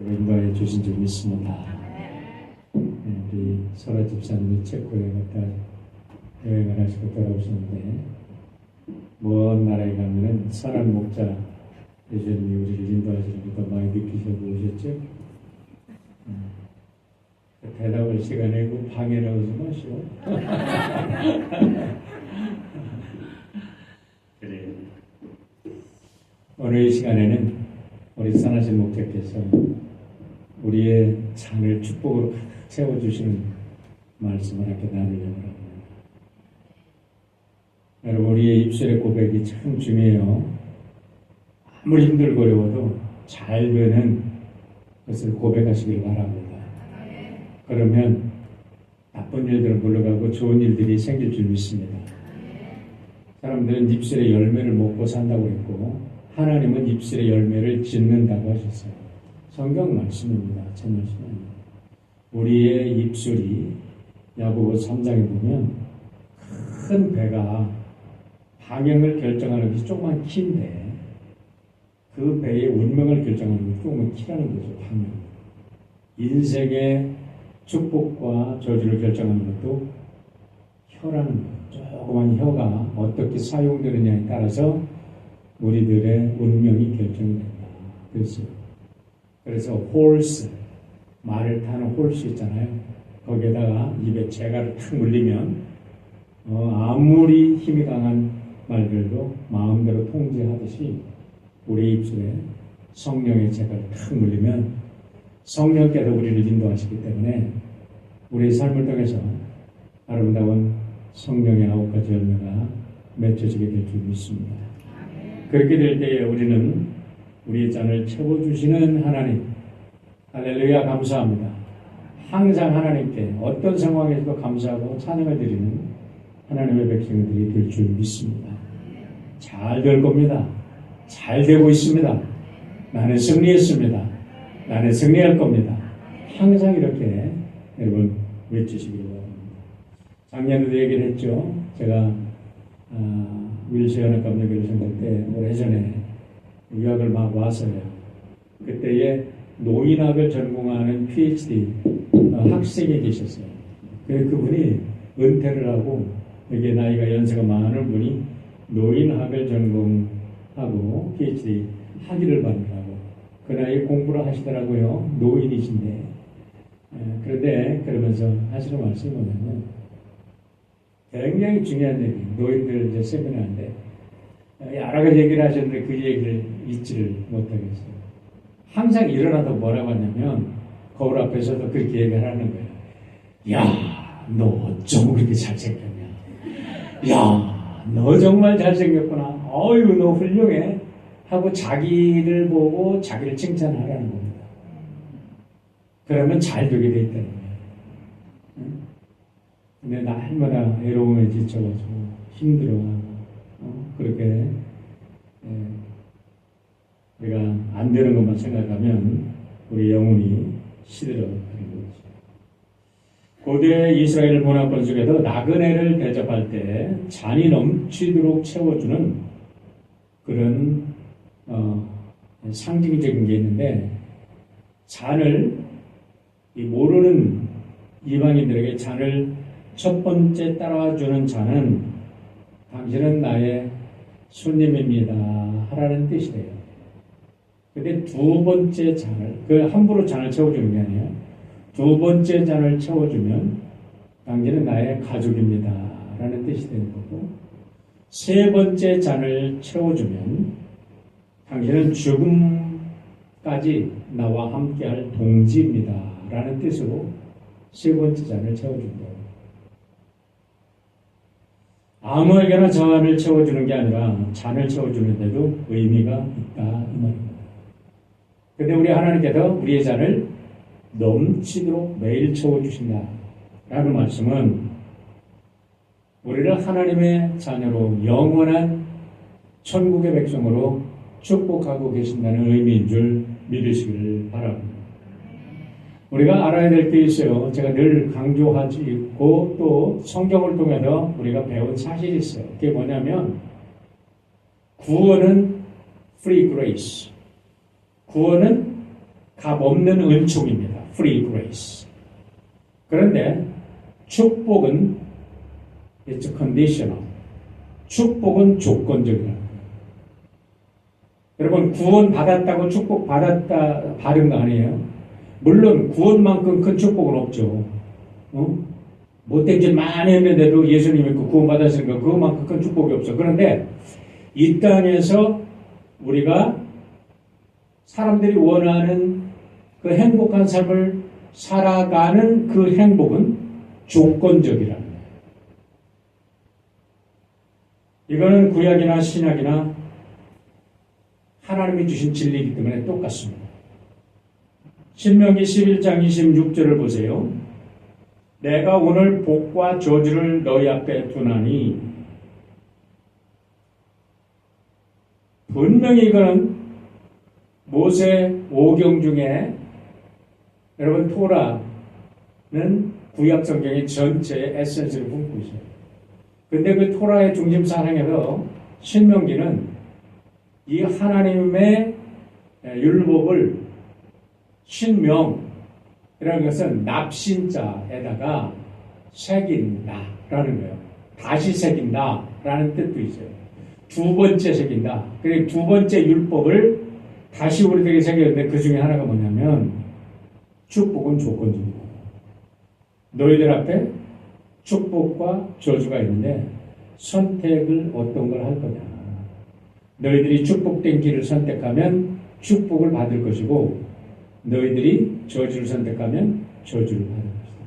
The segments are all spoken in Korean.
인도해 주신 줄 믿습니다. 우리 설아 집사님이 체코에 갔다 여행을 하시고 돌아오시는데 먼 나라에 가면은 선한 목자 예수님이 우리를 인도하시는 것도 많이 느끼셔서 오셨죠? 대답할 시간에 그 방해라고 좀 하시오. 그래요. 오늘 이 시간에는 우리 선하신 목자께서 우리의 잔을 축복으로 채워주시는 말씀을 함께 나누려고 합니다. 여러분, 우리의 입술의 고백이 참 중요해요. 아무리 힘들고 어려워도 잘 되는 것을 고백하시길 바랍니다. 그러면 나쁜 일들은 물러가고 좋은 일들이 생길 줄 믿습니다. 사람들은 입술의 열매를 먹고 산다고 했고 하나님은 입술의 열매를 짓는다고 하셨어요. 성경 말씀입니다. 제 말씀입니다. 우리의 입술이 야고보 3장에 보면 큰 배가 방향을 결정하는 것이 조그만 키인데 그 배의 운명을 결정하는 것이 조그만 키라는 거죠. 방향. 인생의 축복과 저주를 결정하는 것도 혀라는 거예요. 조그만 혀가 어떻게 사용되느냐에 따라서 우리들의 운명이 결정이 된다. 그래서 홀스, 말을 타는 홀스 있잖아요. 거기에다가 입에 재갈을 탁 물리면 아무리 힘이 강한 말들도 마음대로 통제하듯이 우리 입술에 성령의 재갈을 탁 물리면 성령께서 우리를 인도하시기 때문에 우리의 삶을 통해서 아름다운 성령의 9가지 열매가 맺혀지게 될 줄 믿습니다. 그렇게 될 때에 우리는 우리의 잔을 채워주시는 하나님, 할렐루야, 감사합니다. 항상 하나님께 어떤 상황에서도 감사하고 찬양을 드리는 하나님의 백성들이 될 줄 믿습니다. 잘 될 겁니다. 잘 되고 있습니다. 나는 승리했습니다. 나는 승리할 겁니다. 항상 이렇게 여러분 외치시기를 바랍니다. 작년에도 얘기를 했죠. 제가 윌체 연합감독교를 생길 때 오래전에 유학을 막 왔어요. 그때에 노인학을 전공하는 PhD 학생이 계셨어요. 그분이 은퇴를 하고 여기에 나이가 연세가 많은 분이 노인학을 전공하고 PhD 학위를 받느라고 그 나이에 공부를 하시더라고요. 노인이신데. 그런데 그러면서 하시는 말씀이 뭐냐면 굉장히 중요한 얘기, 노인들 이제 세미나인데 여러 가지 얘기를 하셨는데 그 얘기를 잊지를 못하겠어요. 항상 일어나도 뭐라고 하냐면 거울 앞에서도 그렇게 얘기를 하는 거예요. 야, 너 어쩜 그렇게 잘생겼냐. 야, 너 정말 잘생겼구나. 어휴, 너 훌륭해. 하고 자기를 보고 자기를 칭찬하라는 겁니다. 그러면 잘 되게 돼 있다는 거예요. 근데 날마다 외로움에 지쳐가지고 힘들어하고 그렇게 우리가 안 되는 것만 생각하면 우리 영혼이 시들어가는 거죠. 고대 이스라엘 문화권 속에도 나그네를 대접할 때 잔이 넘치도록 채워주는 그런 상징적인 게 있는데 잔을 모르는 이방인들에게 잔을 첫 번째 따라주는 잔은 당신은 나의 손님입니다 하라는 뜻이래요. 근데 두 번째 잔을 함부로 잔을 채워주는 게 아니에요. 두 번째 잔을 채워주면 당신은 나의 가족입니다 라는 뜻이 되는 거고 세 번째 잔을 채워주면 당신은 죽음까지 나와 함께할 동지입니다 라는 뜻으로 세 번째 잔을 채워준다. 아무에게나 잔을 채워주는 게 아니라 잔을 채워주는데도 의미가 있다 이 말입니다. 그런데 우리 하나님께서 우리의 잔을 넘치도록 매일 채워주신다 라는 말씀은 우리를 하나님의 자녀로 영원한 천국의 백성으로 축복하고 계신다는 의미인 줄 믿으시기를 바랍니다. 우리가 알아야 될 게 있어요. 제가 늘 강조하고 또 성경을 통해서 우리가 배운 사실이 있어요. 그게 뭐냐면 구원은 free grace. 구원은 값 없는 은총입니다. free grace. 그런데 축복은 it's conditional. 축복은 조건적이다. 여러분 구원 받았다고 축복 받은 거 아니에요? 물론 구원만큼 큰 축복은 없죠. 못된 짓 많이 했는데도 예수님 믿고 구원 받았으니까 그것만큼 큰 축복이 없어. 그런데 이 땅에서 우리가 사람들이 원하는 그 행복한 삶을 살아가는 그 행복은 조건적이라는 거예요. 이거는 구약이나 신약이나 하나님이 주신 진리이기 때문에 똑같습니다. 신명기 11장 26절을 보세요. 내가 오늘 복과 저주를 너희 앞에 두나니 분명히 이거는 모세 오경 중에 여러분 토라는 구약 성경의 전체 에센스를 품고 있어요. 근데 그 토라의 중심 사상에서 신명기는 이 하나님의 율법을 신명이라는 것은 납신자에다가 새긴다라는 거예요. 다시 새긴다라는 뜻도 있어요. 두 번째 새긴다. 그리고 두 번째 율법을 다시 우리들에게 새겼는데 그 중에 하나가 뭐냐면 축복은 조건적이다. 너희들 앞에 축복과 저주가 있는데 선택을 어떤 걸 할 거냐. 너희들이 축복된 길을 선택하면 축복을 받을 것이고 너희들이 저주를 선택하면 저주를 받을 것이다.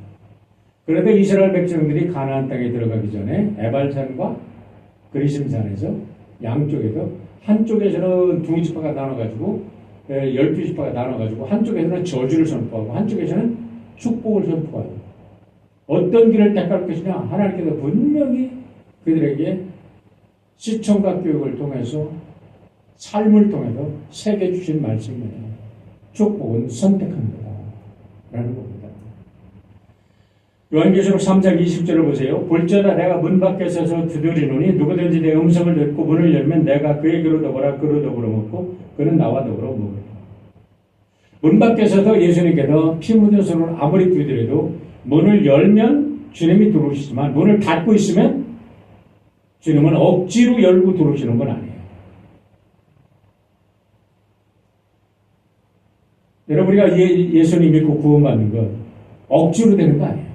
그런데 이스라엘 백성들이 가나안 땅에 들어가기 전에 에발산과 그리심산에서 양쪽에서 한쪽에서는 두 지파가 나눠가지고 12지파가 나눠가지고 한쪽에서는 저주를 선포하고 한쪽에서는 축복을 선포하고 어떤 길을 택할 것이냐 하나님께서 분명히 그들에게 시청각 교육을 통해서 삶을 통해서 새겨주신 말씀이에요. 축복은 선택합니다. 라는 겁니다. 요한계시록 3장 20절을 보세요. 볼지어다 내가 문 밖에 서서 두드리노니 누구든지 내 음성을 듣고 문을 열면 내가 그에게로 더불어 그로 더불어 먹고 그는 나와 더불어 먹으리라. 문 밖에 서서 예수님께서 피 묻은 손으로 아무리 두드려도 문을 열면 주님이 들어오시지만 문을 닫고 있으면 주님은 억지로 열고 들어오시는 건 아니에요. 여러분 우리가 예수님 믿고 구원받는 것 억지로 되는 거 아니에요.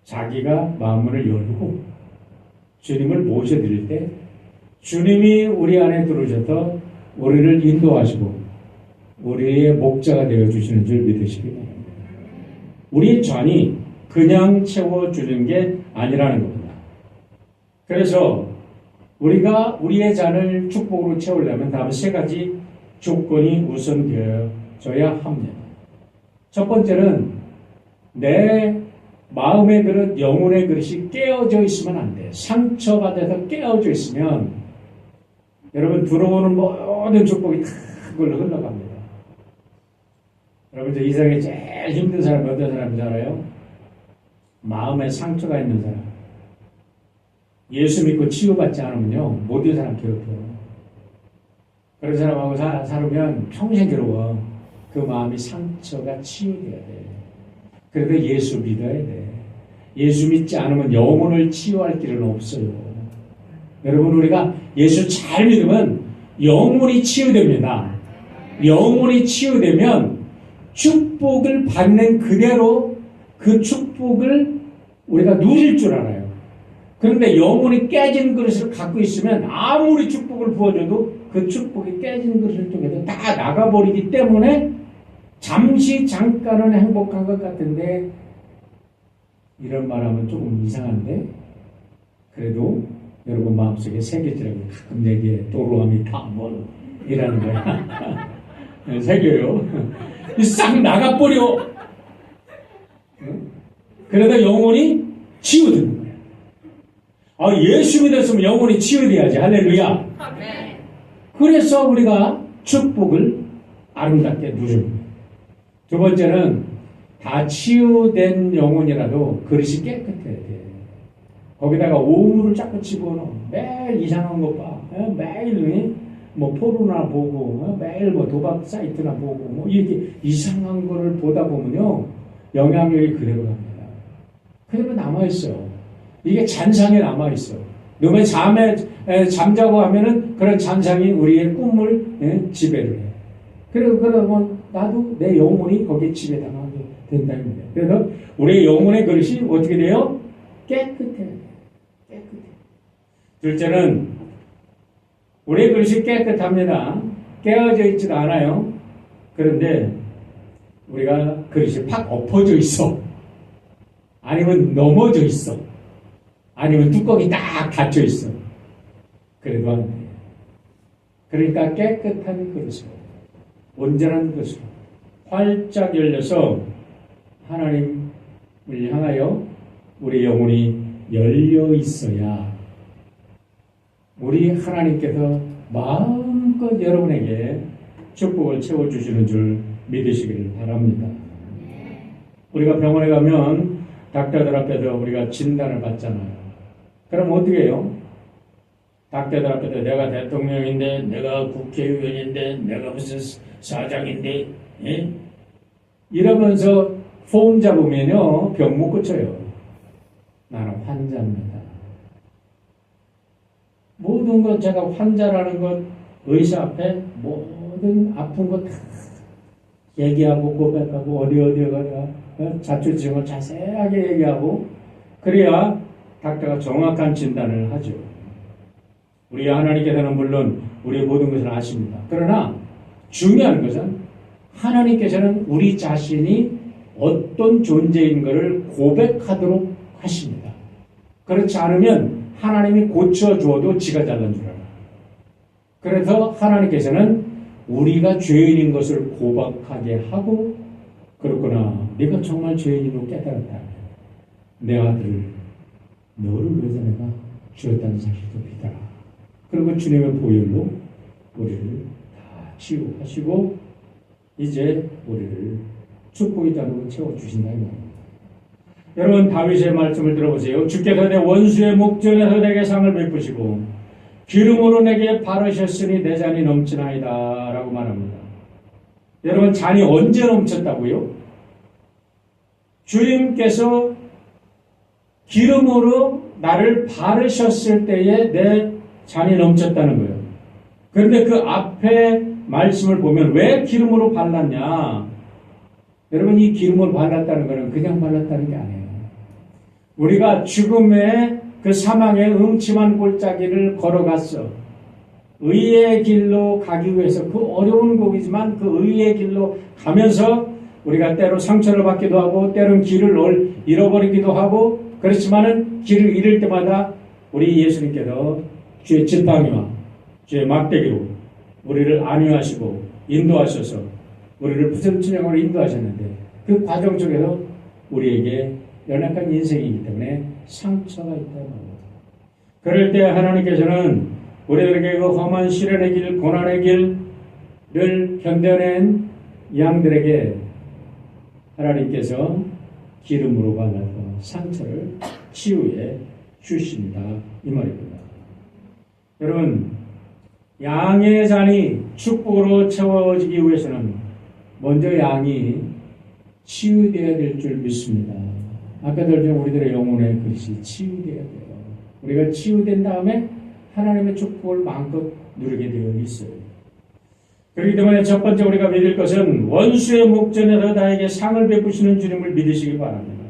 자기가 마음문을 열고 주님을 모셔드릴 때 주님이 우리 안에 들어오셔서 우리를 인도하시고 우리의 목자가 되어주시는 줄 믿으시기 바랍니다. 우리의 잔이 그냥 채워주는 게 아니라는 겁니다. 그래서 우리가 우리의 잔을 축복으로 채우려면 다음 세 가지 조건이 우선되어져야 합니다. 첫 번째는 내 마음의 그릇, 영혼의 그릇이 깨어져 있으면 안 돼. 상처받아서 깨어져 있으면 여러분 들어오는 모든 축복이 다 그걸로 흘러갑니다. 여러분 이 세상에 제일 힘든 사람이 어떤 사람인지 알아요? 마음에 상처가 있는 사람. 예수 믿고 치유받지 않으면요 모든 사람 괴롭혀요. 그런 사람하고 살으면 평생 괴로워. 그 마음이 상처가 치유돼야 돼. 그래도 예수 믿어야 돼. 예수 믿지 않으면 영혼을 치유할 길은 없어요. 여러분 우리가 예수 잘 믿으면 영혼이 치유됩니다. 영혼이 치유되면 축복을 받는 그대로 그 축복을 우리가 누릴 줄 알아요. 그런데 영혼이 깨진 그릇을 갖고 있으면 아무리 축복을 부어줘도 그 축복이 깨진 그릇을 통해서 다 나가버리기 때문에 잠깐은 행복한 것 같은데 이런 말하면 조금 이상한데 그래도 여러분 마음속에 새겨지라고 가끔 얘기해. 도로함이 탐벌이라는 거야. 새겨요. 싹 나가버려. 그러다 영혼이 치유되는 거야. 아, 예수 믿었으면 영혼이 치유돼야지. 할렐루야. 그래서 우리가 축복을 아름답게 누립니다. 두 번째는 다 치유된 영혼이라도 그릇이 깨끗해야 돼. 거기다가 오물을 자꾸 집어넣어. 매일 이상한 것 봐. 매일 뭐 포르나 보고 매일 뭐 도박 사이트나 보고 뭐 이렇게 이상한 거를 보다 보면요 영향력이 그대로 갑니다. 그대로 남아있어요. 이게 잔상에 남아있어. 너무 잠에 잠자고 하면은 그런 잔상이 우리의 꿈을 지배를 해. 그러면 나도 내 영혼이 거기에 지배당하게 된다는 거예요. 그래서 우리의 영혼의 그릇이 어떻게 돼요? 깨끗해야 돼요. 깨끗해. 둘째는 우리의 그릇이 깨끗합니다. 깨어져 있지도 않아요. 그런데 우리가 그릇이 팍 엎어져 있어. 아니면 넘어져 있어. 아니면 뚜껑이 딱 닫혀 있어. 그래도 안 돼요. 그러니까 깨끗한 그릇으로, 온전한 그릇으로 활짝 열려서 하나님을 향하여 우리 영혼이 열려 있어야 우리 하나님께서 마음껏 여러분에게 축복을 채워주시는 줄 믿으시기를 바랍니다. 우리가 병원에 가면 닥터들 앞에서 우리가 진단을 받잖아요. 그럼 어떻게 해요? 닥터들 앞에서 내가 대통령인데, 내가 국회의원인데, 내가 무슨 사장인데, 예? 이러면서 폼 잡으면요, 병 못 고쳐요. 나는 환자입니다. 모든 것, 제가 환자라는 것, 의사 앞에 모든 아픈 것 다 얘기하고 고백하고 어디 가라 자초지종을 자세하게 얘기하고 그래야 닥터가 정확한 진단을 하죠. 우리 하나님께서는 물론 우리의 모든 것을 아십니다. 그러나 중요한 것은 하나님께서는 우리 자신이 어떤 존재인 것을 고백하도록 하십니다. 그렇지 않으면 하나님이 고쳐주어도 지가 잘난 줄 알아요. 그래서 하나님께서는 우리가 죄인인 것을 고백하게 하고, 그렇구나, 네가 정말 죄인으로 깨달았다. 내 아들을 너를 위해서 내가 주었다는 사실도 믿어라. 그리고 주님의 보혈로 우리를 다 치유하시고 이제 우리를 축복의 잔으로 채워주신다는 겁니다. 여러분, 다윗의 말씀을 들어보세요. 주께서 내 원수의 목전에서 내게 상을 베푸시고 기름으로 내게 바르셨으니 내 잔이 넘치나이다 라고 말합니다. 여러분, 잔이 언제 넘쳤다고요? 주님께서 기름으로 나를 바르셨을 때에 내 잔이 넘쳤다는 거예요. 그런데 그 앞에 말씀을 보면 왜 기름으로 발랐냐? 여러분, 이 기름으로 발랐다는 것은 그냥 발랐다는 게 아니에요. 우리가 죽음의 그 사망의 음침한 골짜기를 걸어갔어. 의의 길로 가기 위해서 그 어려운 곡이지만 그 의의 길로 가면서 우리가 때로 상처를 받기도 하고 때로는 길을 잃어버리기도 하고 그렇지만은 길을 잃을 때마다 우리 예수님께서 주의 지팡이와 주의 막대기로 우리를 안위하시고 인도하셔서 우리를 부정춘영으로 인도하셨는데 그 과정 속에서 우리에게 연약한 인생이기 때문에 상처가 있다는 겁니다. 그럴 때 하나님께서는 우리들에게 그 험한 시련의 길, 고난의 길을 견뎌낸 양들에게 하나님께서 기름으로 발라서 상처를 치유해 주신다 이 말입니다. 여러분, 양의 잔이 축복으로 채워지기 위해서는 먼저 양이 치유되어야 될 줄 믿습니다. 아까도 우리들의 영혼의 그릇이 치유되어야 돼요. 우리가 치유된 다음에 하나님의 축복을 마음껏 누리게 되어 있어요. 그렇기 때문에 첫 번째 우리가 믿을 것은 원수의 목전에서 나에게 상을 베푸시는 주님을 믿으시기 바랍니다.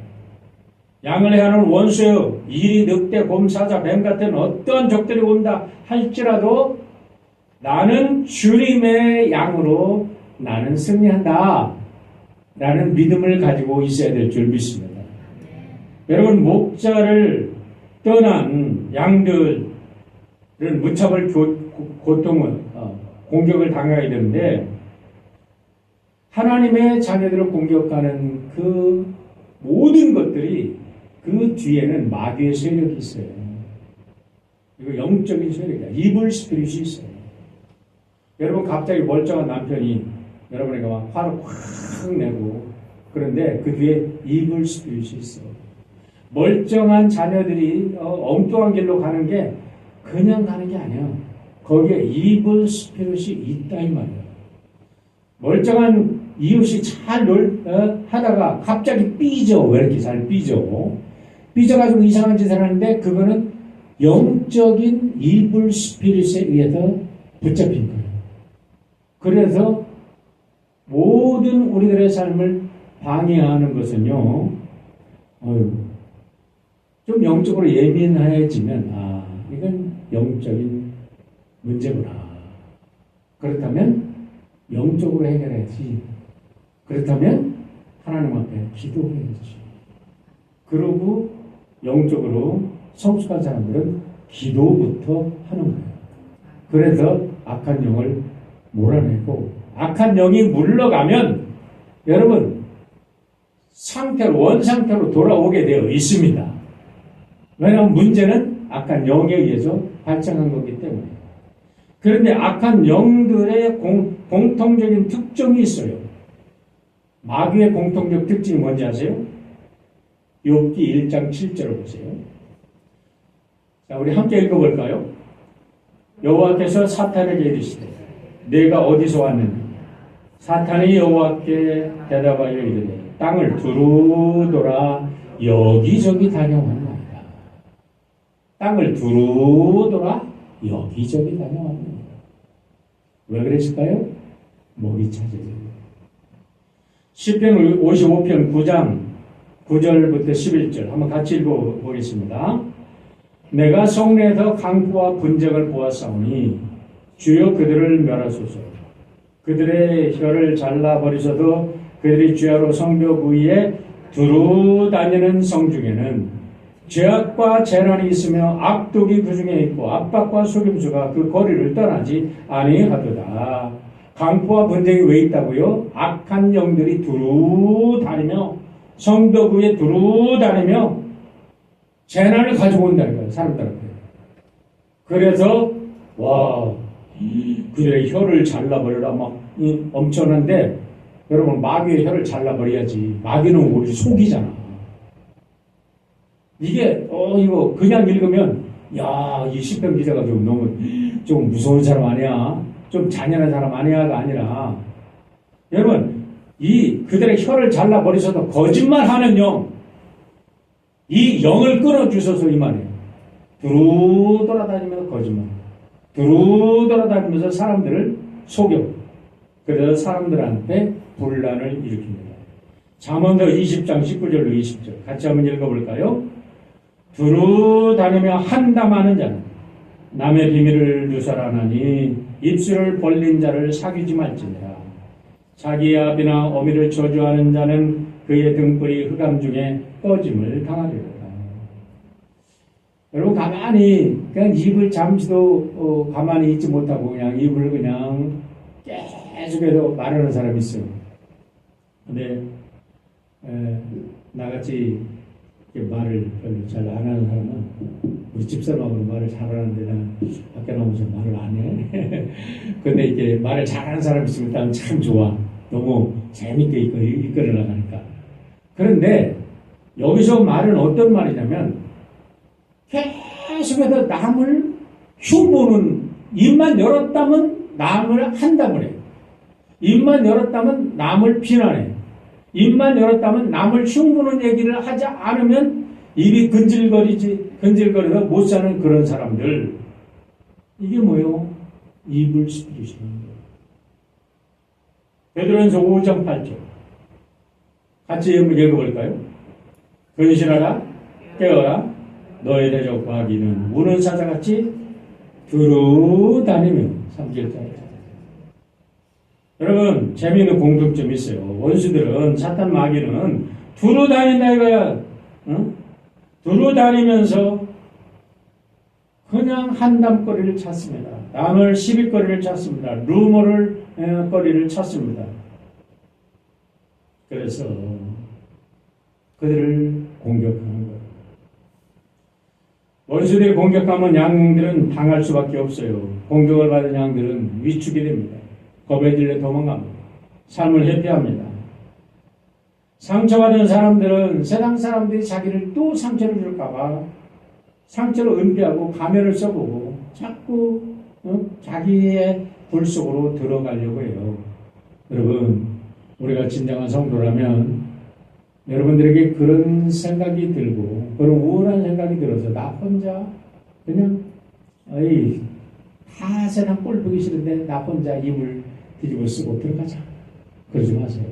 양을 향하는 원수의 이리, 늑대, 곰, 사자, 뱀 같은 어떤 적들이 온다 할지라도 나는 주님의 양으로 나는 승리한다 라는 믿음을 가지고 있어야 될 줄 믿습니다. 여러분, 목자를 떠난 양들은 무차별 고통을 공격을 당해야 되는데 하나님의 자녀들을 공격하는 그 모든 것들이 그 뒤에는 마귀의 세력이 있어요. 이거 영적인 세력이야. 이블 스피릿이 있어요. 여러분, 갑자기 멀쩡한 남편이 여러분에게 막 화를 확 내고 그런데 그 뒤에 이블 스피릿이 있어요. 멀쩡한 자녀들이 엉뚱한 길로 가는 게 그냥 가는 게 아니에요. 거기에 evil spirit이 있다 이 말이에요. 멀쩡한 이웃이 잘 하다가 갑자기 삐져. 왜 이렇게 잘 삐져? 삐져가지고 이상한 짓을 하는데 그거는 영적인 evil spirit에 의해서 붙잡힌 거예요. 그래서 모든 우리들의 삶을 방해하는 것은요, 좀 영적으로 예민해지면, 이건 영적인 문제구나. 그렇다면 영적으로 해결해야지. 그렇다면 하나님 앞에 기도해야지. 그러고 영적으로 성숙한 사람들은 기도부터 하는 거예요. 그래서 악한 영을 몰아내고, 악한 영이 물러가면 여러분 원상태로 돌아오게 되어 있습니다. 왜냐하면 문제는 악한 영에 의해서 발생한 거기 때문에. 그런데 악한 영들의 공통적인 특징이 있어요. 마귀의 공통적 특징이 뭔지 아세요? 욥기 1장 7절을 보세요. 자, 우리 함께 읽어볼까요? 여호와께서 사탄에게 이르시되 내가 어디서 왔느냐? 사탄이 여호와께 대답하여 이르되 땅을 두루 돌아 여기저기 다녀왔나이다. 땅을 두루 돌아 여기저기 다녀왔나이다. 왜 그랬을까요? 먹이 찾으려. 시편 55편 9장 9절부터 11절 한번 같이 읽어보겠습니다. 내가 성내에서 강포와 분쟁을 보았사오니 주여 그들을 멸하소서. 그들의 혀를 잘라버리셔도 그들이 죄하로 성벽 위에 두루 다니는 성 중에는 죄악과 재난이 있으며 악독이 그 중에 있고 압박과 속임수가 그 거리를 떠나지 아니하도다. 강포와 분쟁이 왜 있다고요? 악한 영들이 두루 다니며 성벽 위에 두루 다니며 재난을 가져온다니까요, 사람들한테. 그래서 그들의 혀를 잘라버려라 막 엄청난데, 여러분 마귀의 혀를 잘라버려야지. 마귀는 우리 속이잖아. 이게 이거 그냥 읽으면 이 시편 기자가 좀 너무 좀 무서운 사람 아니야, 좀 잔인한 사람 아니야가 아니라, 여러분 그들의 혀를 잘라버리셔도 거짓말하는 영, 이 영을 끊어주셔서 이 말이에요. 두루 돌아다니면서 거짓말, 두루 돌아다니면서 사람들을 속여. 그래서 사람들한테 분란을 일으킵니다. 잠언서 20장 19절로 20절 같이 한번 읽어볼까요? 두루 다니며 한담하는 자는 남의 비밀을 누설하나니 입술을 벌린 자를 사귀지 말지니라. 자기의 아비나 어미를 저주하는 자는 그의 등불이 흑암 중에 꺼짐을 당하리로다. 여러분 가만히 그냥 입을 잠시도 가만히 있지 못하고 그냥 입을 그냥 계속해서 말하는 사람이 있어요. 근데 나같이 말을 별로 잘 안 하는 사람은 우리 집사람하고 말을 잘하는데 나는 밖에 나오면서 말을 안 해. 근데 이렇게 말을 잘하는 사람이 있으면 나는 참 좋아. 너무 재밌게 이끌어 나가니까. 그런데 여기서 말은 어떤 말이냐면 계속해서 남을 흉보는, 입만 열었다면 남을 한담을 해. 입만 열었다면 남을 비난해. 입만 열었다면 남을 흉보는 얘기를 하지 않으면 입이 근질거려서 못 사는 그런 사람들. 이게 뭐예요? 이불 스피릿이라는 거예요. 베드로전서 5장 8절 같이 읽어볼까요? 근신하라, 깨어라, 너의 대적과 악인은 우는 사자같이 두루 다니며 3절짜리. 여러분 재미있는 공통점이 있어요. 원수들은, 사탄 마귀는 두루 다닌다 이거야. 응? 두루 다니면서 그냥 한담거리를 찾습니다. 남을 시비거리를 찾습니다. 루머를 거리를 찾습니다. 그래서 그들을 공격하는 거예요. 원수들이 공격하면 양들은 당할 수밖에 없어요. 공격을 받은 양들은 위축이 됩니다. 겁에 질려 도망갑니다. 삶을 회피합니다. 상처받은 사람들은 세상 사람들이 자기를 또 상처를 줄까봐 상처를 은폐하고 가면을 써보고 자꾸 자기의 불 속으로 들어가려고 해요. 여러분, 우리가 진정한 성도라면 여러분들에게 그런 생각이 들고 그런 우울한 생각이 들어서 나 혼자 그냥 다 세상 꼴 보기 싫은데 나 혼자 이불 뒤집어 쓰고 들어가자. 그러지 마세요.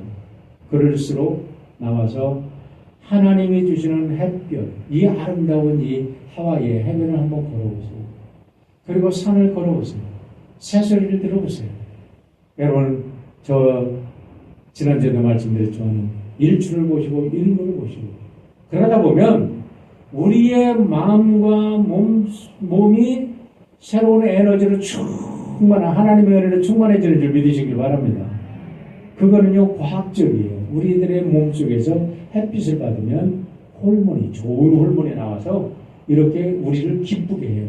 그럴수록 나와서 하나님이 주시는 햇볕, 이 아름다운 이 하와이의 해변을 한번 걸어보세요. 그리고 산을 걸어보세요. 새소리를 들어보세요. 여러분, 저 지난주에도 말씀드렸지만 일출을 보시고 일몰을 보시고 그러다 보면 우리의 마음과 몸이 새로운 에너지로 하나님의 은혜로 충만해지는 줄 믿으시길 바랍니다. 그거는요 과학적이에요. 우리들의 몸속에서 햇빛을 받으면 호르몬이 좋은 호르몬이 나와서 이렇게 우리를 기쁘게 해요.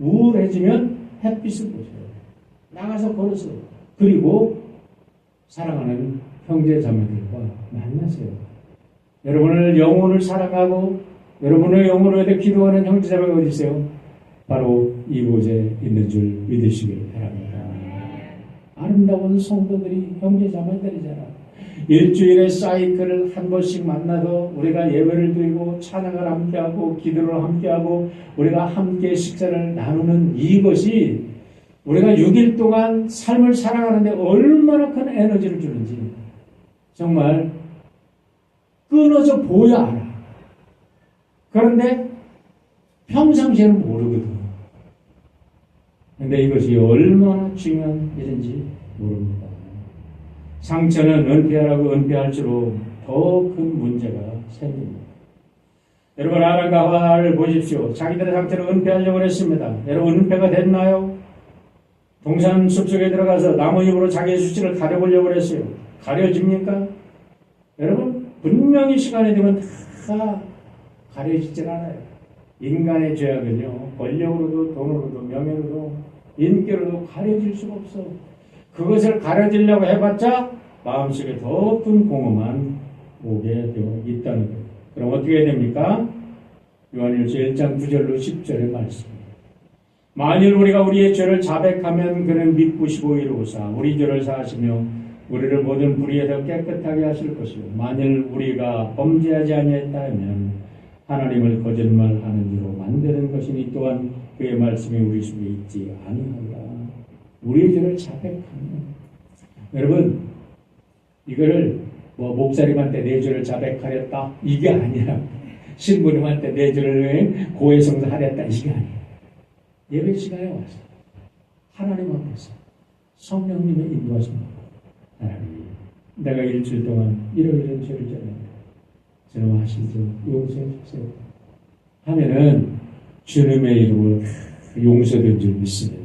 우울해지면 햇빛을 보세요. 나가서 걸으세요. 그리고 사랑하는 형제 자매들과 만나세요. 여러분을 영혼을 사랑하고 여러분의 영혼을 위해 기도하는 형제 자매가 어디 있어요? 바로 이곳에 있는 줄 믿으시길 바랍니다. 아름다운 성도들이 형제 자매들이잖아. 일주일의 사이클을 한 번씩 만나서 우리가 예배를 드리고 찬양을 함께하고 기도를 함께하고 우리가 함께 식사를 나누는 이것이 우리가 6일 동안 삶을 살아가는데 얼마나 큰 에너지를 주는지 정말 끊어져 보여 알아. 그런데 평상시에는 모르거든. 근데 이것이 얼마나 중요한 일인지 모릅니다. 상처는 은폐하라고 은폐할수록 더 큰 문제가 생깁니다. 여러분 아람과 하와를 보십시오. 자기들의 상처를 은폐하려고 했습니다. 여러분 은폐가 됐나요? 동산 숲속에 들어가서 나무 잎으로 자기의 수치를 가려보려고 했어요. 가려집니까? 여러분 분명히 시간이 되면 다 가려지질 않아요. 인간의 죄악은요 권력으로도 돈으로도 명예로도 인기로도 가려질 수가 없어. 그것을 가려지려고 해봤자 마음속에 더 큰 공허만 오게 되어 있다는 거예요. 그럼 어떻게 해야 됩니까? 요한일서 1장 9절로 10절의 말씀입니다. 만일 우리가 우리의 죄를 자백하면 그는 믿으시고 이루사 우리 죄를 사하시며 우리를 모든 불의에서 깨끗하게 하실 것이요 만일 우리가 범죄하지 아니했다면 하나님을 거짓말하는 이로 만드는 것이니 또한 그의 말씀이 우리 속에 있지 아니하리라. 우리의 죄를 자백하면 여러분 이거를 목사님한테 내 죄를 자백하랬다 이게 아니라 신부님한테 내 죄를 고해성사하랬다 이게 아니에요. 예배 시간에 와서 하나님 앞에서 성령님의 인도하심 하나님 내가 일주일 동안 이런 죄를 졌는데 저는 하시죠 용서해 주세요 하면은 주님의 이름으로 용서된 줄 믿습니다.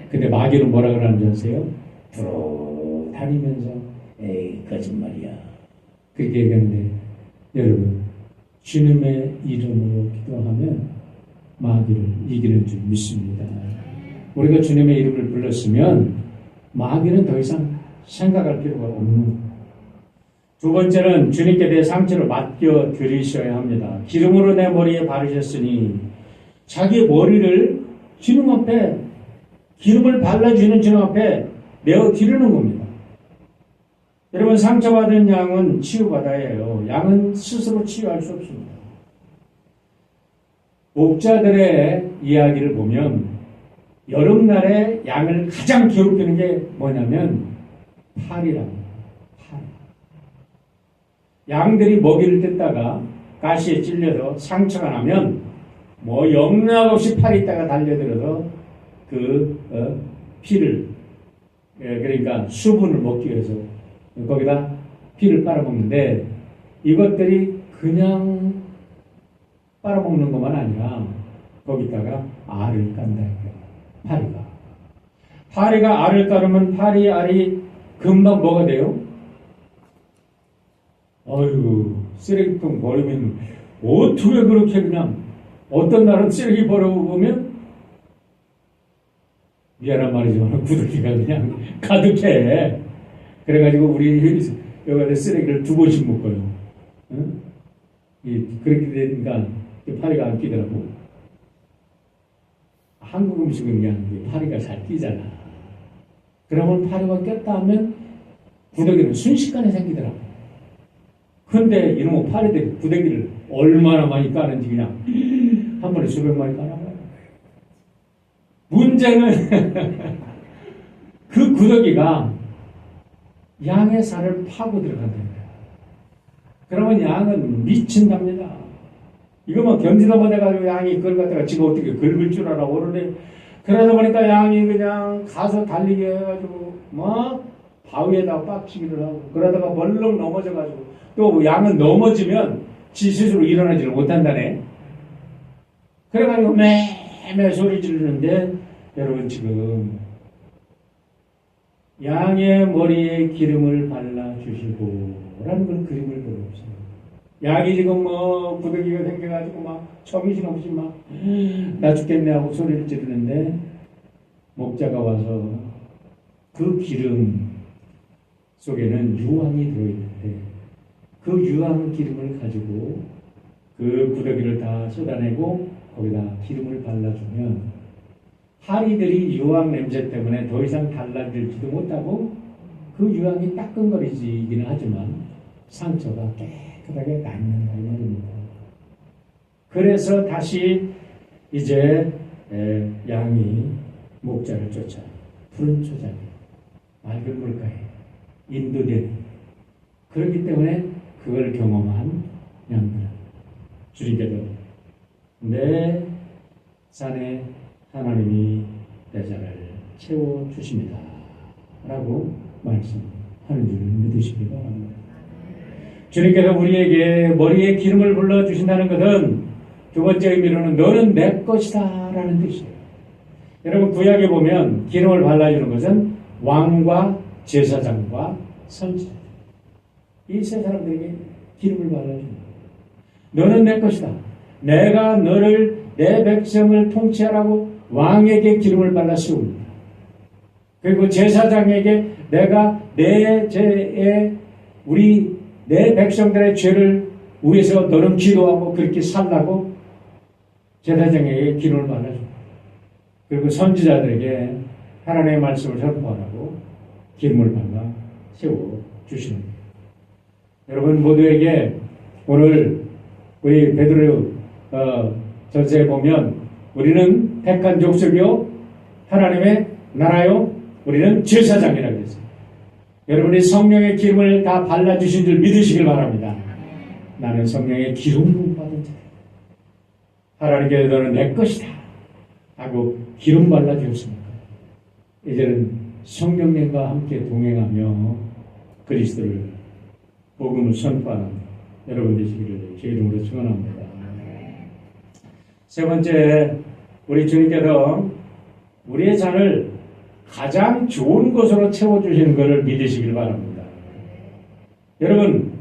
근데 마귀는 뭐라 그러는 줄 아세요? 부러 다니면서 에이 거짓말이야 그렇게 얘기하는데 여러분 주님의 이름으로 기도하면 마귀를 이기는 줄 믿습니다. 우리가 주님의 이름을 불렀으면 마귀는 더 이상 생각할 필요가 없는. 두 번째는 주님께 내 상처를 맡겨 드리셔야 합니다. 기름으로 내 머리에 바르셨으니 자기 머리를 주님 앞에 기름을 발라주는 주님 앞에 내어 드리는 겁니다. 여러분 상처받은 양은 치유받아야 해요. 양은 스스로 치유할 수 없습니다. 목자들의 이야기를 보면 여름날에 양을 가장 괴롭히는 게 뭐냐면 파리랍니다. 파리. 양들이 먹이를 뜯다가 가시에 찔려서 상처가 나면 영락없이 팔이 있다가 달려들어서 피를 그러니까 수분을 먹기 위해서 거기다 피를 빨아먹는데 이것들이 그냥 빨아먹는 것만 아니라 거기다가 알을 깐다. 파리가 알을 까르면 파리 알이 금방 뭐가 돼요? 어이구 쓰레기통 버리면 어떻게 그렇게 그냥 어떤 날은 쓰레기 버려보면 미안한 말이지만 구더기가 그냥 가득해. 그래가지고 우리 여기다 쓰레기를 2번씩 묶어요. 응? 그렇게 되니까 파리가 안 끼더라고. 한국 음식은 그냥 파리가 잘 끼잖아. 그러면 파리가 꼈다 하면 구더기는 순식간에 생기더라고. 근데 이놈의 파리들이 구더기를 얼마나 많이 까는지 그냥 한 번에 수백 마리 까나봐요. 문제는 그 구더기가 양의 살을 파고 들어간다는 거야. 그러면 양은 미친답니다. 이거만 견디다 못해가지고 양이 그걸 갖다가 지가 어떻게 긁을 줄 알아. 오르네. 그러다 보니까 양이 그냥 가서 달리게 해가지고 막 바위에다가 빡치기를 하고 그러다가 벌렁 넘어져가지고 또 양은 넘어지면 지 스스로 일어나지를 못한다네. 그래가지고 매매 소리 지르는데 여러분 지금 양의 머리에 기름을 발라주시고 라는 걸 그림을 그려보세요. 양이 지금 뭐 구더기가 생겨가지고 막 정신없이 막 나 죽겠네 하고 소리를 지르는데 목자가 와서 그 기름 속에는 유황이 들어있는데 그 유황 기름을 가지고 그 구더기를 다 쏟아내고 거기다 기름을 발라주면 파리들이 유황 냄새 때문에 더 이상 달라들지도 못하고 그 유황이 따끔거리지기는 하지만 상처가 깨끗하게 낫는다 이 말입니다. 그래서 다시 이제 양이 목자를 쫓아 푸른 초장에 맑은 물가에 인도되는 그렇기 때문에 그걸 경험한 양들은 주님께서 내 산에 하나님이 내 잔을 채워주십니다 라고 말씀하는 줄 믿으시기 바랍니다. 주님께서 우리에게 머리에 기름을 불러주신다는 것은 두 번째 의미로는 너는 내 것이다 라는 뜻이에요. 여러분 구약에 보면 기름을 발라주는 것은 왕과 제사장과 선지자 이 세 사람들에게 기름을 발라주는 거예요. 너는 내 것이다. 내가 너를 내 백성을 통치하라고 왕에게 기름을 발라 세웁니다. 그리고 제사장에게 내가 내 죄에 내 백성들의 죄를 위해서 너는 기도하고 그렇게 살라고 제사장에게 기름을 발라줍니다. 그리고 선지자들에게 하나님의 말씀을 선포하라고 기름을 발라 세워주시는 거예요. 여러분 모두에게 오늘 우리 베드로 전서에 보면 우리는 택한 족속이요 하나님의 나라요 우리는 제사장이라고 했어요. 여러분이 성령의 기름을 다 발라주신 줄 믿으시길 바랍니다. 나는 성령의 기름 부음 받은 자다. 하나님께서 너는 내 것이다 하고 기름 발라주셨습니다. 이제는 성령님과 함께 동행하며 그리스도를 복음을 선포하는 여러분 되시기를 제 이름으로 축원합니다. 세 번째, 우리 주님께서 우리의 잔을 가장 좋은 것으로 채워주시는 것을 믿으시길 바랍니다. 여러분,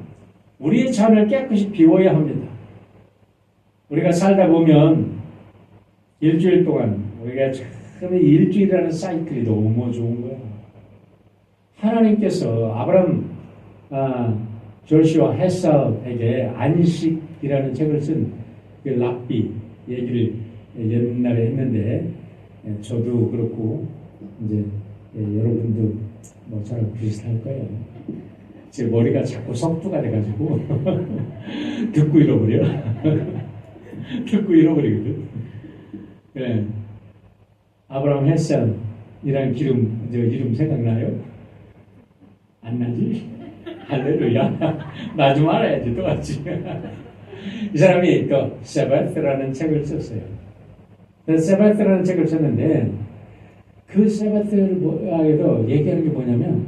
우리의 잔을 깨끗이 비워야 합니다. 우리가 살다 보면 일주일 동안 우리가 처음에 일주일이라는 사이클이 너무 좋은 거예요. 하나님께서 아브라함 조슈아 헤사에게 안식이라는 책을 쓴 그 랍비 얘기를 옛날에 했는데 저도 그렇고 이제 여러분도 뭐 저랑 비슷할 거예요. 제 머리가 자꾸 석두가 돼가지고 듣고 잃어버려. 듣고 잃어버리거든. 네. 아브라함 헤산이라는 이름 생각나요? 안 나지? 할렐루야. 나 좀 알아야지 똑같이. 이 사람이 또 세바스라는 책을 썼어요. 세바스라는 책을 썼는데 그 세바스에도 얘기하는 게 뭐냐면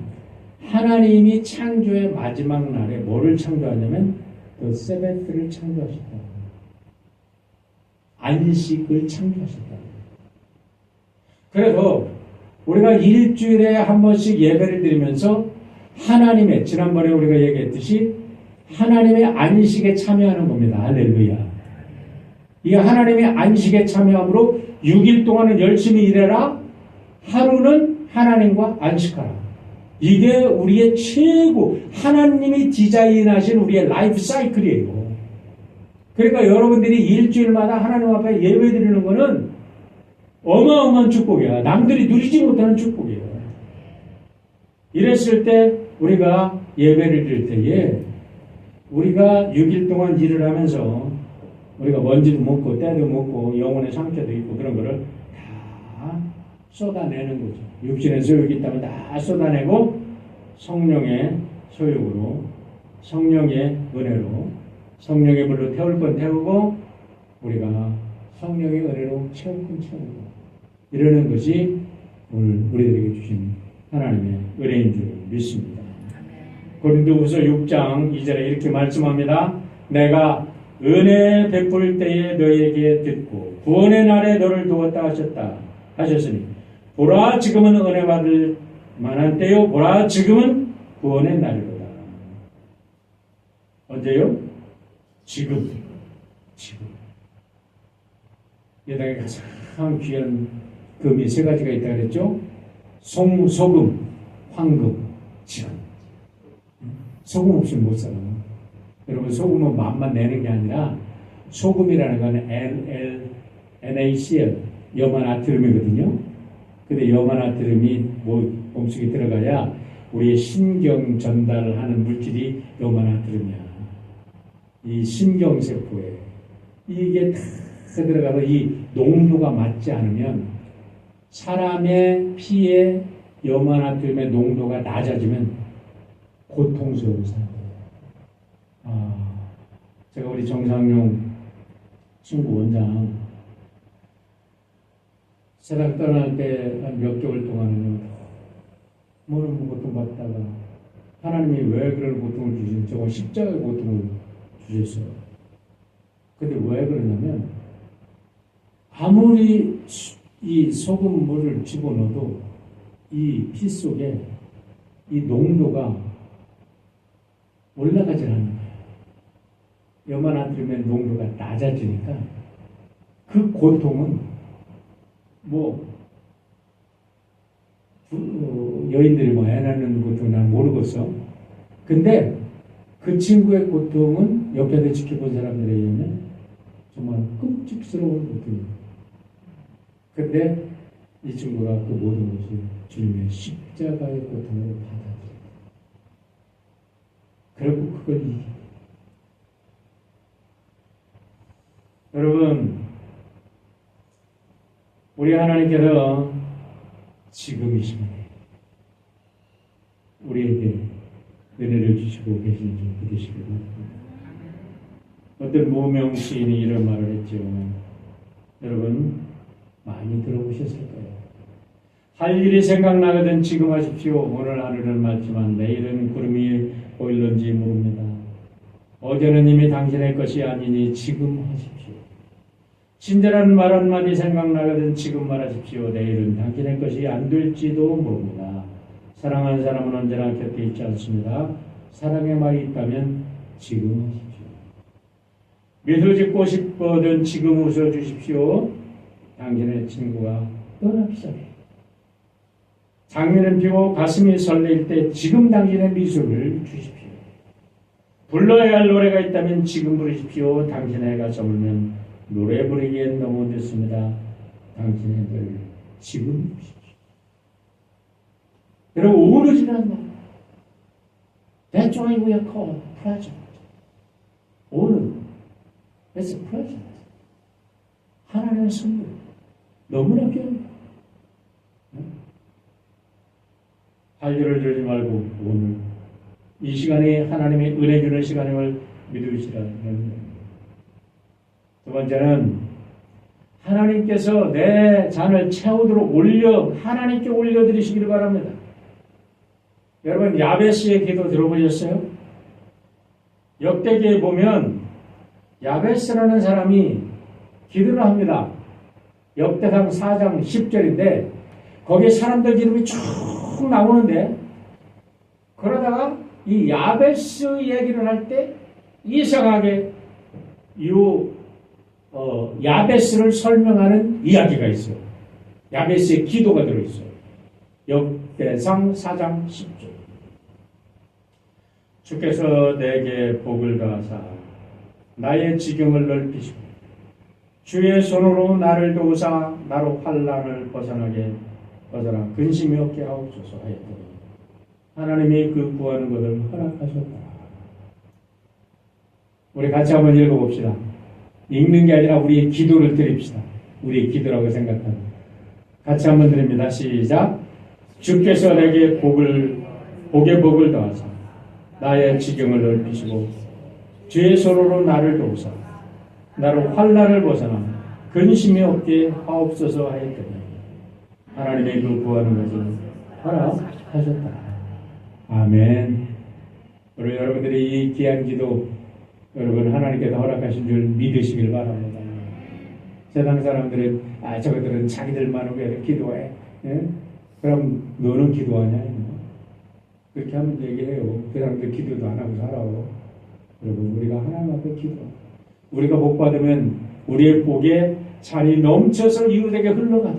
하나님이 창조의 마지막 날에 뭐를 창조하냐면 그 세바스를 창조하셨다. 안식을 창조하셨다. 그래서 우리가 일주일에 한 번씩 예배를 드리면서 하나님의 지난번에 우리가 얘기했듯이 하나님의 안식에 참여하는 겁니다. 할렐루야. 이 하나님의 안식에 참여함으로 6일 동안은 열심히 일해라. 하루는 하나님과 안식하라. 이게 우리의 최고 하나님이 디자인하신 우리의 라이프 사이클이에요. 그러니까 여러분들이 일주일마다 하나님 앞에 예배 드리는 거는 어마어마한 축복이야. 남들이 누리지 못하는 축복이에요. 이랬을 때 우리가 예배를 드릴 때에 우리가 6일 동안 일을 하면서 우리가 먼지도 먹고 때도 먹고 영혼의 상처도 있고 그런 거를 다 쏟아내는 거죠. 육신의 소욕이 있다면 다 쏟아내고 성령의 소욕으로 성령의 은혜로 성령의 불로 태울 건 태우고 우리가 성령의 은혜로 채울 건 채우고 이러는 것이 오늘 우리들에게 주신 하나님의 은혜인 줄 믿습니다. 고린도후서 6장 2절에 이렇게 말씀합니다. 내가 은혜 베풀 때에 너에게 듣고 구원의 날에 너를 두었다 하셨으니 보라 지금은 은혜 받을 만한 때요 보라 지금은 구원의 날이로다. 언제요? 지금. 이 땅에 가장 귀한 금이 세 가지가 있다 그랬죠? 소금, 황금, 지금. 소금 없이 못 살아. 여러분 소금은 맛만 내는 게 아니라 소금이라는 건 NaCl, 염화나트륨이거든요. 근데 염화나트륨이 몸속에 들어가야 우리의 신경 전달을 하는 물질이 염화나트륨이야. 이 신경세포에 이게 다 들어가서 이 농도가 맞지 않으면 사람의 피에 염화나트륨의 농도가 낮아지면 고통스러운 사람. 제가 우리 정상용 친구 원장 세상 떠날 때 한 몇 개월 동안은 모르는 고통받다가 하나님이 왜 그런 고통을 주시는지 저거 십자가의 고통을 주셨어요. 근데 왜 그러냐면 아무리 이 소금물을 집어넣어도 이 피 속에 이 농도가 올라가질 않는 거예요. 염화나트륨의 농도가 낮아지니까 그 고통은 여인들이 애 낳는 고통은 난 모르겠어. 근데 그 친구의 고통은 옆에서 지켜본 사람들에 의하면 정말 끔찍스러운 고통이에요. 근데 이 친구가 그 모든 것을 주님의 십자가의 고통으로 받아들여요. 그리고 그걸 이깁니다. 여러분, 우리 하나님께서 지금 이 시간에 우리에게 은혜를 주시고 계신 줄 믿으시기 바랍니다. 어떤 무명 시인이 이런 말을 했죠. 여러분 많이 들어보셨을 거예요. 할 일이 생각나거든 지금 하십시오. 오늘 하루는 맑지만 내일은 구름이 보일런지 모릅니다. 어제는 이미 당신의 것이 아니니 지금 하십시오. 친절한 말 한마디 생각나거든 지금 말하십시오. 내일은 당신의 것이 안 될지도 모릅니다. 사랑하는 사람은 언제나 곁에 있지 않습니다. 사랑의 말이 있다면 지금 하십시오. 미소 짓고 싶거든 지금 웃어주십시오. 당신의 친구가 떠나기 전에. 장미는 피고 가슴이 설레일 때 지금 당신의 미소를 주십시오. 불러야 할 노래가 있다면 지금 부르십시오. 당신의 해가 저물면 노래 부르기엔 너무 늦습니다. 당신의 노래를 지금 부르십시오. 여러분 오늘이라는 말. That's why we are called present. 오늘. It's a present. 하나님의 선물. 너무나 귀합니다. 할 일을 들지 말고 오늘 이 시간이 하나님의 은혜 주는 시간임을 믿으시라는. 두 번째는 하나님께서 내 잔을 채우도록 하나님께 올려드리시기를 바랍니다. 여러분 야베스의 기도 들어보셨어요? 역대기에 보면 야베스라는 사람이 기도를 합니다. 역대상 4장 10절인데 거기에 사람들 이름이 쭉 나오는데 그러다가 이 야베스 얘기를 할 때 이상하게 야베스를 설명하는 이야기가 있어요. 야베스의 기도가 들어있어요. 역대상 4장 10절. 주께서 내게 복을 가하사 나의 지경을 넓히시고 주의 손으로 나를 도우사 나로 환난을 벗어나 근심이 없게 하옵소서 하였더니 하나님이 그 구하는 것을 허락하셨다. 우리 같이 한번 읽어봅시다. 읽는 게 아니라 우리의 기도를 드립시다. 우리의 기도라고 생각하고 같이 한번 드립니다. 시작. 주께서 내게 복의 복을 더하사 나의 지경을 넓히시고 주의 손으로 나를 도우사 나로 환난을 벗어나 근심이 없게 하옵소서 하였더니 하나님의 그 구하는 것을 허락하셨다. 아멘. 우리 여러분들이 이 귀한 기도 여러분 하나님께서 허락하신 줄 믿으시길 바랍니다. 세상 사람들은 저것들은 자기들만 왜 기도해? 예? 그럼 너는 기도하냐? 그렇게 하면 얘기해요. 그 사람들 기도도 안 하고 살아요. 여러분 우리가 하나님 앞에 기도 우리가 복 받으면 우리의 복에 잔이 넘쳐서 이웃에게 흘러가다.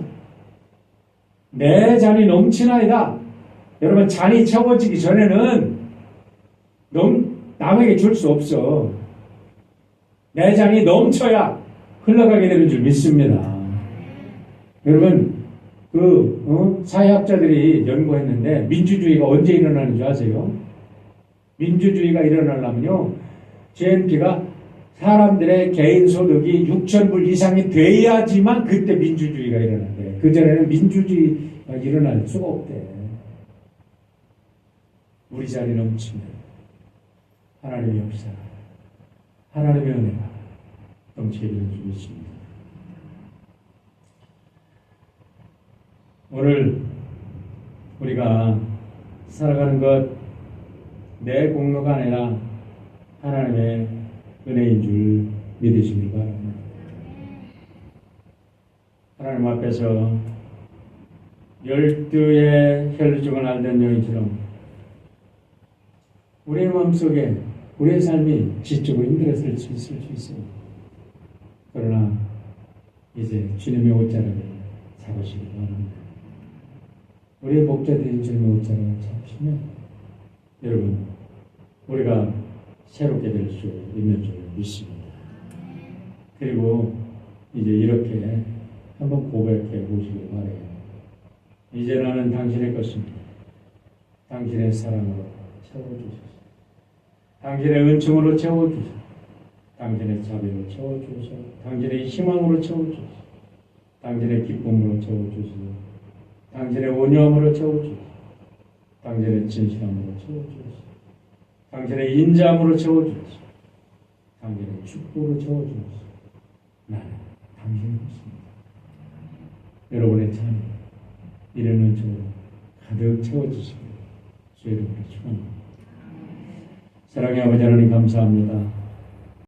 내 잔이 넘치나이다. 여러분 잔이 채워지기 전에는 남에게 줄 수 없어. 내 잔이 넘쳐야 흘러가게 되는 줄 믿습니다. 여러분 사회학자들이 연구했는데 민주주의가 언제 일어나는 줄 아세요? 민주주의가 일어나려면요 GNP가 사람들의 개인 소득이 6,000불 이상이 돼야지만 그때 민주주의가 일어난대. 그전에는 민주주의가 일어날 수가 없대. 우리 자리 넘치면 하나님의 역사, 하나님의 은혜가 넘치게 되는 줄 믿습니다. 오늘 우리가 살아가는 것 내 공로가 아니라 하나님의 은혜인 줄 믿으시길 바랍니다. 하나님 앞에서 12의 혈루증을 앓던 여인처럼 우리의 마음속에 우리의 삶이 지치고 힘들었을 수 있어요. 그러나 이제 주님의 옷자락을 잡으시길 바랍니다. 우리의 목자되신 주님의 옷자락을 잡으시면 여러분 우리가 새롭게 될 수 있는 줄 믿습니다. 그리고 이제 이렇게 한번 고백해 보시길 바라요. 이제 나는 당신의 것입니다. 당신의 사랑으로 채워주소서. 당신의 은총으로 채워주소서. 당신의 자비로 채워주소서. 당신의 희망으로 채워주소서. 당신의 기쁨으로 채워주소서. 당신의 온유함으로 채워주소서. 당신의 진실함으로 채워주소서. 당신의 인자함으로 채워주소서. 당신의 축복으로 채워주소서. 나는 당신의 것입니다. 여러분의 삶이 이런 은총으로 가득 채워주시길 주의 이름으로 축원합니다. 사랑의 아버지 하나님 감사합니다.